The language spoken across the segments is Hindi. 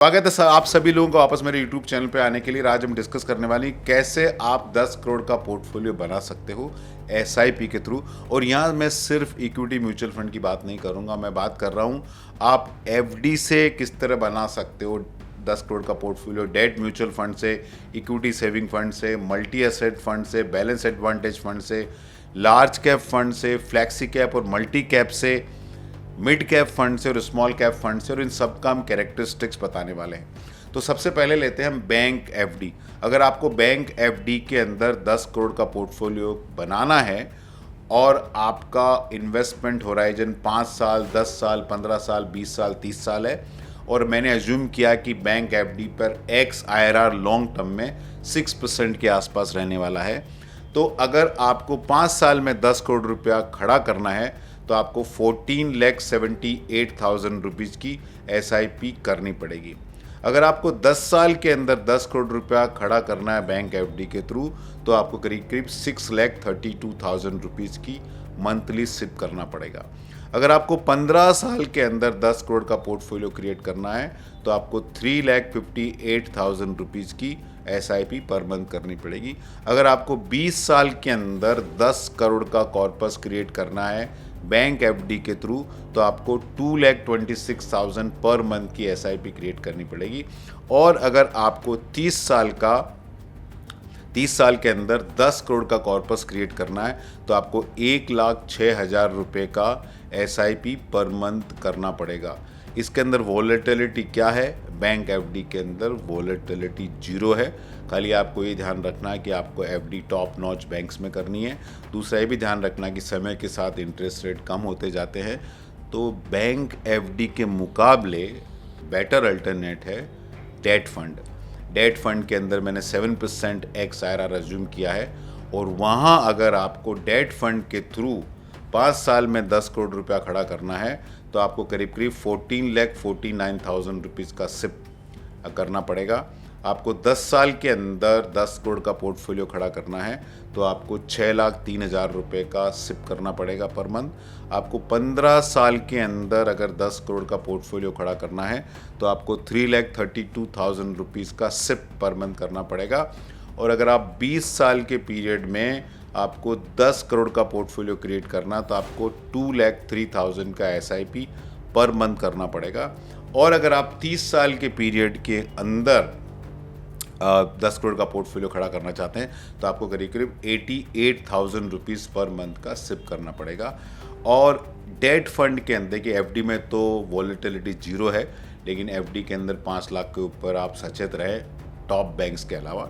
स्वागत है आप सभी लोगों को वापस मेरे YouTube चैनल पे आने के लिए। आज हम डिस्कस करने वाले हैं कैसे आप 10 करोड़ का पोर्टफोलियो बना सकते हो SIP के थ्रू। और यहाँ मैं सिर्फ इक्विटी म्यूचुअल फंड की बात नहीं करूँगा, मैं बात कर रहा हूँ आप FD से किस तरह बना सकते हो 10 करोड़ का पोर्टफोलियो, डेट म्यूचुअल फंड से, इक्विटी सेविंग फंड से, मल्टी एसेट फंड से, बैलेंस एडवांटेज फंड से, लार्ज कैप फंड से, फ्लैक्सी कैप और मल्टी कैप से, मिड कैप फंड से और स्मॉल कैप फंड से, और इन सब का हम कैरेक्टरिस्टिक्स बताने वाले हैं। तो सबसे पहले लेते हैं हम बैंक FD। अगर आपको बैंक FD के अंदर 10 करोड़ का पोर्टफोलियो बनाना है और आपका इन्वेस्टमेंट होराइजन 5 साल, 10 साल, 15 साल, 20 साल, 30 साल है, और मैंने एज्यूम किया कि बैंक FD पर एक्स IRR लॉन्ग टर्म में 6% के आसपास रहने वाला है, तो अगर आपको 5 साल में 10 करोड़ रुपया खड़ा करना है तो आपको 14,78,000 रुपीज़ की SIP करनी पड़ेगी। अगर आपको 10 साल के अंदर 10 करोड़ रुपया खड़ा करना है बैंक FD के थ्रू, तो आपको करीब करीब 6,32,000 रुपीज़ की मंथली सिप करना पड़ेगा। अगर आपको 15 साल के अंदर 10 करोड़ का पोर्टफोलियो क्रिएट करना है तो आपको 3,58,000 रुपीज़ की SIP पर मंथ करनी पड़ेगी। अगर आपको 20 साल के अंदर 10 करोड़ का कॉर्पस क्रिएट करना है बैंक FD के थ्रू, तो आपको 2,26,000 पर मंथ की SIP क्रिएट करनी पड़ेगी। और अगर आपको 30 साल के अंदर 10 करोड़ का कॉर्पस क्रिएट करना है तो आपको 1,06,000 रुपये का SIP पर मंथ करना पड़ेगा। इसके अंदर वॉलेटिलिटी क्या है? बैंक FD के अंदर वॉलेटिलिटी 0 है। खाली आपको ये ध्यान रखना है कि आपको FD टॉप नॉच बैंक्स में करनी है। दूसरा ये भी ध्यान रखना कि समय के साथ इंटरेस्ट रेट कम होते जाते हैं, तो बैंक FD के मुकाबले बेटर अल्टरनेट है डेट फंड। डेट फंड के अंदर मैंने 7% एक्स IRR अज्यूम किया है, और वहाँ अगर आपको डेट फंड के थ्रू 5 साल में 10 करोड़ रुपया खड़ा करना है तो आपको करीब करीब 14,49,000 रुपीज़ का सिप करना पड़ेगा। आपको 10 साल के अंदर 10 करोड़ का पोर्टफोलियो खड़ा करना है तो आपको 6,03,000 रुपये का सिप करना पड़ेगा पर मंथ। आपको 15 साल के अंदर अगर 10 करोड़ का पोर्टफोलियो खड़ा करना है तो आपको 3,32,000 रुपीज़ का सिप पर मंथ करना पड़ेगा। और अगर आप 20 साल के पीरियड में आपको 10 करोड़ का पोर्टफोलियो क्रिएट करना तो आपको 2,03,000 का SIP पर मंथ करना पड़ेगा। और अगर आप 30 साल के पीरियड के अंदर 10 करोड़ का पोर्टफोलियो खड़ा करना चाहते हैं तो आपको करीब करीब 88,000 रुपीज़ पर मंथ का सिप करना पड़ेगा। और डेट फंड के अंदर कि FD में तो वॉलेटिलिटी 0 है, लेकिन FD के अंदर 5 लाख के ऊपर आप सचेत रहें टॉप बैंक्स के अलावा।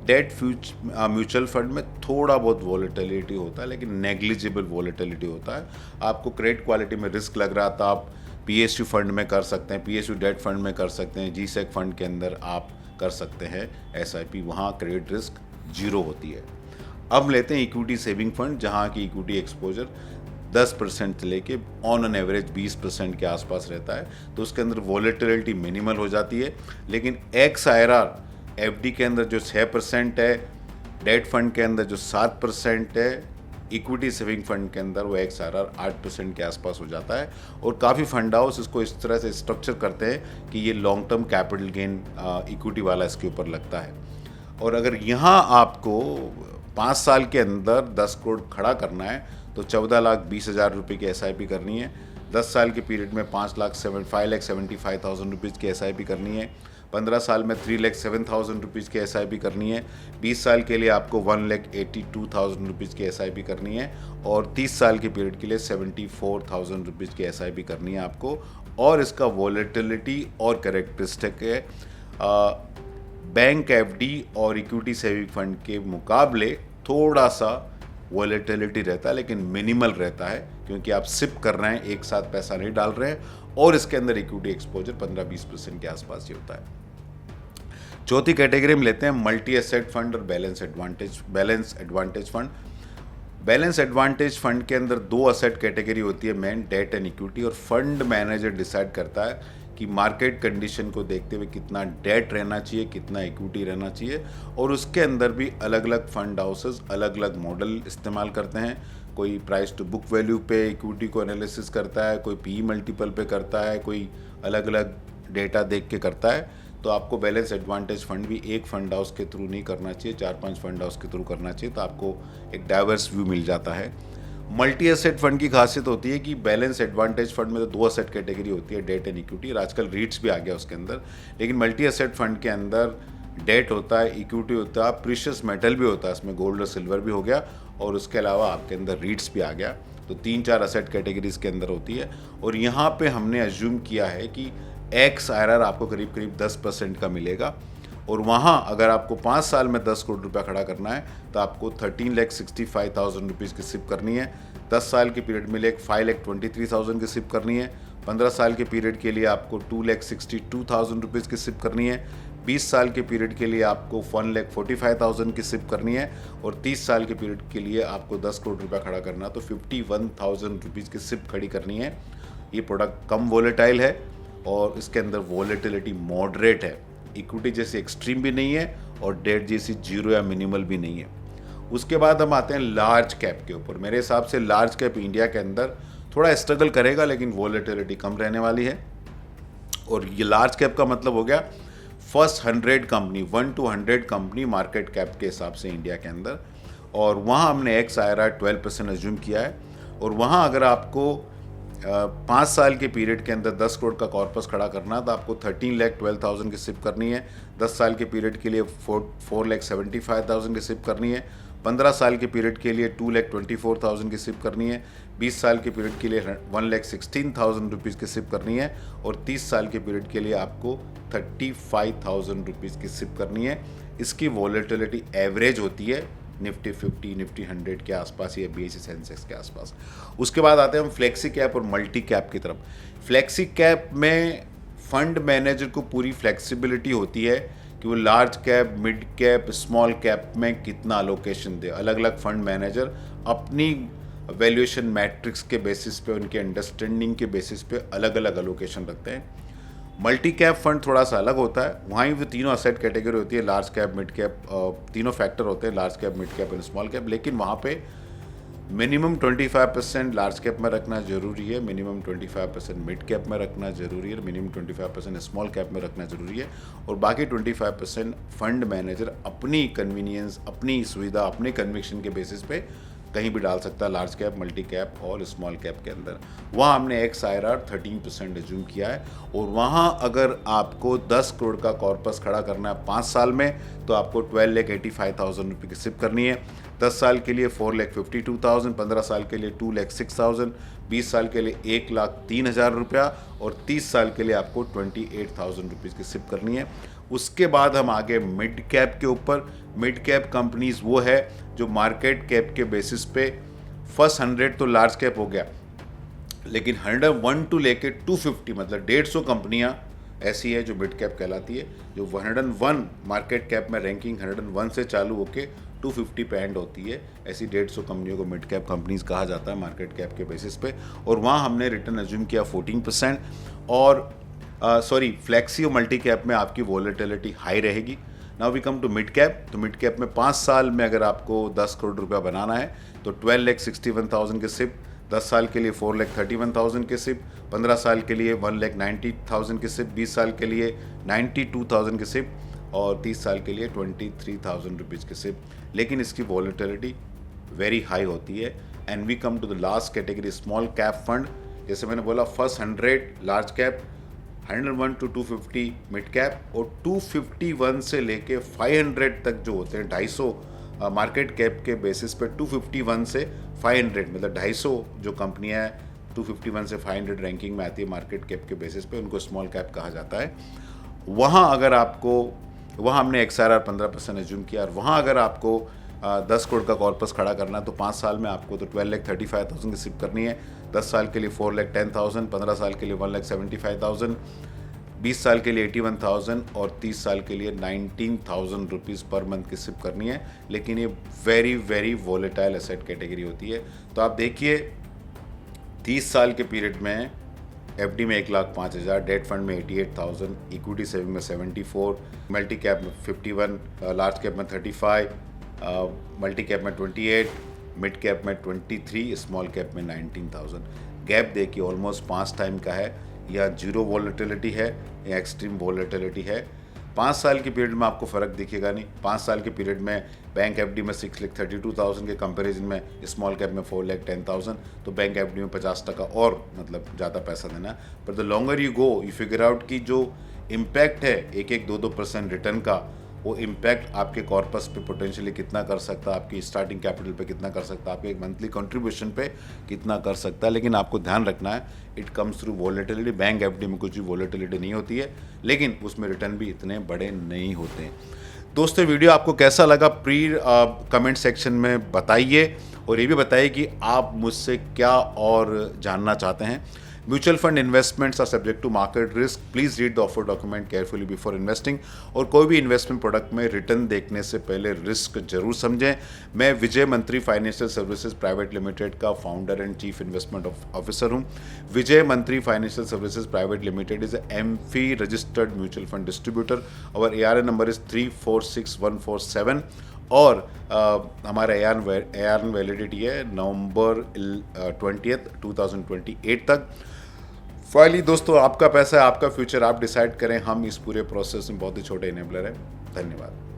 डेट म्यूचुअल फंड में थोड़ा बहुत वॉलेटिलिटी होता है, लेकिन नेग्लिजिबल वॉलेटिलिटी होता है। आपको क्रेडिट क्वालिटी में रिस्क लग रहा था, आप PSU फंड में कर सकते हैं, PSU डेट फंड में कर सकते हैं, GSEC फंड के अंदर आप कर सकते हैं SIP, वहाँ क्रेडिट रिस्क 0 होती है। अब लेते हैं इक्विटी सेविंग फंड, जहाँ की इक्विटी एक्सपोजर 10% से लेके ऑन एन एवरेज 20% के आसपास रहता है, तो उसके अंदर वॉलेटिलिटी मिनिमल हो जाती है। लेकिन एक्स IRR FD के अंदर जो 6% है, डेट फंड के अंदर जो 7% है, इक्विटी सेविंग फंड के अंदर वो एक्स IRR 8% के आसपास हो जाता है। और काफ़ी फंड हाउस इसको इस तरह से स्ट्रक्चर करते हैं कि ये long term capital gain equity वाला इसके ऊपर लगता है। और अगर यहाँ आपको 5 साल के अंदर 10 करोड़ खड़ा करना है तो 14,20,000 रुपये की SIP करनी है। 10 साल के पीरियड में 5,75,000 रुपीज़ की SIP करनी है। 15 साल में 3,07,000 रुपीज़ की SIP करनी है। 20 साल के लिए आपको 1,82,000 रुपीज़ की SIP करनी है। और 30 साल के पीरियड के लिए 74,000 रुपीज़ की SIP करनी है आपको। और इसका वॉलेटिलिटी और कैरेक्टरिस्टिक है बैंक FD और इक्विटी सेविंग फंड के मुकाबले थोड़ा सा वॉलेटिलिटी रहता है, लेकिन मिनिमल रहता है, क्योंकि आप सिप कर रहे हैं, एक साथ पैसा नहीं डाल रहे हैं, और इसके अंदर इक्विटी एक्सपोजर 15-20% के आसपास ही होता है। चौथी कैटेगरी में लेते हैं मल्टी एसेट फंड और balance advantage fund. Balance advantage fund के अंदर 2 असेट कैटेगरी होती है, मेन डेट एंड इक्विटी, और फंड मैनेजर डिसाइड करता है कि मार्केट कंडीशन को देखते हुए कितना डेट रहना चाहिए, कितना इक्विटी रहना चाहिए। और उसके अंदर भी अलग अलग फंड हाउसेस अलग अलग मॉडल इस्तेमाल करते हैं। कोई प्राइस टू बुक वैल्यू पे इक्विटी को एनालिसिस करता है, कोई PE मल्टीपल पे करता है, कोई अलग अलग डेटा देख के करता है, तो आपको बैलेंस एडवांटेज फंड भी एक फंड हाउस के थ्रू नहीं करना चाहिए, 4-5 फंड हाउस के थ्रू करना चाहिए, तो आपको एक डाइवर्स व्यू मिल जाता है। मल्टी एसेट फंड की खासियत होती है कि बैलेंस एडवांटेज फंड में तो 2 एसेट कैटेगरी होती है, डेट एंड इक्विटी, और आजकल रीट्स भी आ गया उसके अंदर। लेकिन मल्टी एसेट फंड के अंदर डेट होता है, इक्विटी होता है, प्रीशियस मेटल भी होता है, इसमें गोल्ड और सिल्वर भी हो गया, और उसके अलावा आपके अंदर रीट्स भी आ गया। तो 3-4 एसेट कैटेगरीज के अंदर होती है। और यहाँ पे हमने अज्यूम किया है कि एक्स IRR आपको करीब करीब 10% का मिलेगा। और वहाँ अगर आपको 5 साल में 10 करोड़ रुपया खड़ा करना है तो आपको 13,65,000 रुपीज़ की सिप करनी है। 10 साल के पीरियड में 5,23,000 की सिप करनी है। 15 साल के पीरियड के लिए आपको 2,62,000 रुपीज़ की सिप करनी है। 20 साल के पीरियड के लिए आपको 1,45,000 की सिप करनी है। और 30 साल के पीरियड के लिए आपको 10 करोड़ रुपया खड़ा करना, तो 51,000 रुपीज़ की सिप खड़ी करनी है। ये प्रोडक्ट कम वोलेटाइल है और इसके अंदर वोलेटिलिटी मॉडरेट है, इक्विटी जैसी एक्सट्रीम भी नहीं है और डेट जैसी जीरो या मिनिमल भी नहीं है। उसके बाद हम आते हैं लार्ज कैप के ऊपर। मेरे हिसाब से लार्ज कैप इंडिया के अंदर थोड़ा स्ट्रगल करेगा, लेकिन वोलेटिलिटी कम रहने वाली है। और ये लार्ज कैप का मतलब हो गया first 100 company, 1 to 100 company market cap के हिसाब से इंडिया के अंदर। और वहाँ हमने एक्स IRR 12% एज्यूम किया है। और वहाँ अगर आपको 5 साल के पीरियड के अंदर 10 करोड़ का कॉर्पस खड़ा करना, तो आपको 13,12,000 की सिप करनी है। 10 साल के पीरियड के लिए 4,75,000 की सिप करनी है। 15 साल के पीरियड के लिए 2,24,000 की सिप करनी है। 20 साल के पीरियड के लिए 1,16,000 रुपीज़ की सिप करनी है। और 30 साल के पीरियड के लिए आपको 35,000 रुपीज़ की सिप करनी है। इसकी वॉलेटिलिटी एवरेज होती है निफ्टी 50, निफ्टी 100 के आसपास या BSE सेंसेक्स के आसपास। उसके बाद आते हैं हम फ्लेक्सी कैप और मल्टी कैप की तरफ। फ्लेक्सी कैप में फंड मैनेजर को पूरी फ्लेक्सिबिलिटी होती है कि वो large cap, mid cap, small cap में कितना अलोकेशन दे। अलग अलग फंड मैनेजर अपनी वैल्यूएशन मैट्रिक्स के बेसिस पे, उनके अंडरस्टैंडिंग के बेसिस पे अलग अलग अलोकेशन रखते हैं। मल्टी कैप फंड थोड़ा सा अलग होता है, वहीं भी तीनों असेट कैटेगरी होती है, लार्ज कैप, मिड कैप, तीनों फैक्टर होते हैं, लार्ज कैप, मिड कैप और स्मॉल कैप। लेकिन वहाँ पे मिनिमम 25% लार्ज कैप में रखना जरूरी है, मिनिमम 25% मिड कैप में रखना जरूरी है, मिनिमम 25% स्मॉल कैप में रखना जरूरी है। और बाकी 25% फंड मैनेजर अपनी कन्वीनियंस, अपनी सुविधा, अपने कन्विक्शन के बेसिस पे कहीं भी डाल सकता है, लार्ज कैप, मल्टी कैप और स्मॉल कैप के अंदर। वहाँ हमने एक्स IRR 13% एज्यूम किया है। और वहाँ अगर आपको 10 करोड़ का कॉर्पस खड़ा करना है 5 साल में, तो आपको 12,85,000 रुपये की सिप करनी है। 10 साल के लिए 4,52,000, 15 साल के लिए 2,06,000, 20 साल के लिए 1,03,000 रुपया और 30 साल के लिए आपको 28,000 रुपीज़ की सिप करनी है। उसके बाद हम आगे मिड कैप के ऊपर। मिड कैप कंपनीज वो है जो मार्केट कैप के बेसिस पे फर्स्ट 100 तो लार्ज कैप हो गया, लेकिन 101 टू लेके 250 मतलब 150 कंपनियां ऐसी है जो मिड कैप कहलाती है, जो 101 मार्केट कैप में रैंकिंग 101 से चालू होके 250 पे एंड होती है। ऐसी 150 कंपनियों को मिड कैप कंपनीज कहा जाता है मार्केट कैप के बेसिस पे। और वहाँ हमने रिटर्न एज्यूम किया 14%। और फ्लेक्सी और मल्टी कैप में आपकी वॉलेटिलिटी हाई रहेगी। Now we come to mid cap. तो मिड कैप में 5 साल में अगर आपको 10 करोड़ रुपया बनाना है तो 12,61,000 के सिप, 10 साल के लिए 4,31,000 के सिप, 15 साल के लिए 1,90,000 के सिप, 20 साल के लिए 92,000 के सिप और 30 साल के लिए 23,000 रुपीज़ के सिप। लेकिन इसकी वॉलेटिलिटी वेरी हाई होती है। And we come to the last category, small cap fund. जैसे मैंने बोला, first 100 large cap, 101 to 250 mid cap और 251 से लेके 500 तक जो होते हैं 250 मार्केट कैप के बेसिस पे 251 से 500 मतलब 250 जो कंपनियां हैं 251 से 500 रैंकिंग में आती है मार्केट कैप के बेसिस पे, उनको स्मॉल कैप कहा जाता है। वहाँ अगर आपको, वहाँ हमने XRR 15% एज्यूम किया और वहाँ अगर आपको 10 करोड़ का कॉर्पस खड़ा करना है तो 5 साल में आपको तो 12,35,000 की सिप करनी है, 10 साल के लिए 4,10,000, 15 साल के लिए 1,75,000, 20 साल के लिए 81,000 और 30 साल के लिए 19,000 रुपीज़ पर मंथ की सिप करनी है। लेकिन ये very very volatile asset category होती है। तो आप देखिए 30 साल के पीरियड में FD में 1,05,000, डेट फंड में 88,000, इक्विटी सेविंग में 74, मल्टी कैप में 51, लार्ज कैप में 35, मल्टी कैप में 28, मिड कैप में 23, स्मॉल कैप में 19,000। गैप देखिए ऑलमोस्ट 5 टाइम का है। या जीरो वॉलेटिलिटी है या एक्सट्रीम वॉलेटिलिटी है। 5 साल की पीरियड में आपको फ़र्क दिखेगा नहीं। 5 साल के पीरियड में बैंक एफडी में 6,32,000 के कंपैरिजन में स्मॉल कैप में 4,10,000, तो बैंक एफडी में 50% और मतलब ज़्यादा पैसा देना है। पर the longer you go you figure out की जो इम्पैक्ट है 1-2% रिटर्न का, वो इम्पैक्ट आपके कॉर्पस पे पोटेंशियली कितना कर सकता है, आपकी स्टार्टिंग कैपिटल पे कितना कर सकता है, आपके एक मंथली कंट्रीब्यूशन पे कितना कर सकता है। लेकिन आपको ध्यान रखना है it comes through volatility. Bank FD में कुछ भी वॉलेटिलिटी नहीं होती है, लेकिन उसमें रिटर्न भी इतने बड़े नहीं होते हैं। दोस्तों वीडियो आपको कैसा लगा कमेंट सेक्शन में बताइए, और ये भी बताइए कि आप मुझसे क्या और जानना चाहते हैं। Mutual fund investments are subject to market risk. Please read the offer document carefully before investing. और कोई भी इन्वेस्टमेंट प्रोडक्ट में रिटर्न देखने से पहले रिस्क जरूर समझें। मैं Vijay Mantri financial services private limited का founder and chief investment officer हूं। Vijay Mantri financial services private limited is AMFI registered mutual fund distributor. और ARN नंबर इज 346147। और हमारा ARN वैलिडिटी है नवंबर 20th 2028 तक। फाइनली दोस्तों, आपका पैसा है, आपका फ्यूचर, आप डिसाइड करें। हम इस पूरे प्रोसेस में बहुत ही छोटे इनेबलर हैं। धन्यवाद।